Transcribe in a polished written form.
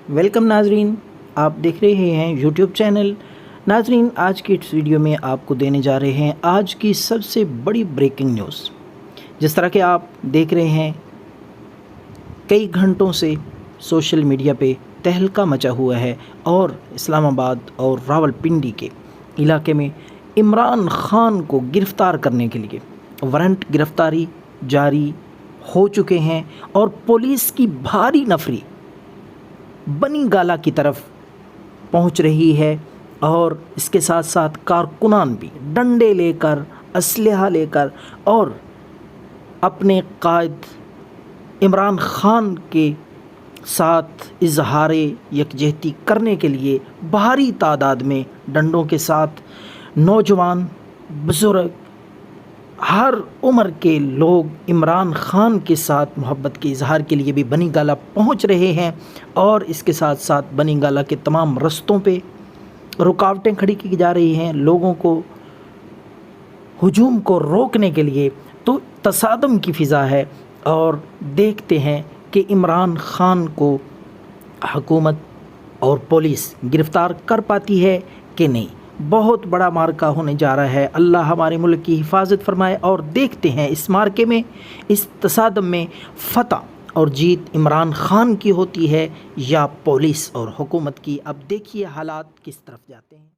Welcome ناظرین، آپ دیکھ رہے ہیں یوٹیوب چینل۔ ناظرین، آج کی اس ویڈیو میں آپ کو دینے جا رہے ہیں آج کی سب سے بڑی بریکنگ نیوز۔ جس طرح کہ آپ دیکھ رہے ہیں کئی گھنٹوں سے سوشل میڈیا پہ تہلکہ مچا ہوا ہے اور اسلام آباد اور راولپنڈی کے علاقے میں عمران خان کو گرفتار کرنے کے لیے وارنٹ گرفتاری جاری ہو چکے ہیں اور پولیس کی بھاری نفری بنی گالہ کی طرف پہنچ رہی ہے اور اس کے ساتھ ساتھ کارکنان بھی ڈنڈے لے کر اسلحہ لے کر اور اپنے قائد عمران خان کے ساتھ اظہار یکجہتی کرنے کے لیے بھاری تعداد میں ڈنڈوں کے ساتھ نوجوان بزرگ ہر عمر کے لوگ عمران خان کے ساتھ محبت کے اظہار کے لیے بھی بنی گالہ پہنچ رہے ہیں اور اس کے ساتھ ساتھ بنی گالہ کے تمام رستوں پہ رکاوٹیں کھڑی کی جا رہی ہیں لوگوں کو ہجوم کو روکنے کے لیے۔ تو تصادم کی فضا ہے اور دیکھتے ہیں کہ عمران خان کو حکومت اور پولیس گرفتار کر پاتی ہے کہ نہیں۔ بہت بڑا مارکہ ہونے جا رہا ہے۔ اللہ ہمارے ملک کی حفاظت فرمائے اور دیکھتے ہیں اس مارکے میں، اس تصادم میں فتح اور جیت عمران خان کی ہوتی ہے یا پولیس اور حکومت کی۔ اب دیکھیے حالات کس طرف جاتے ہیں۔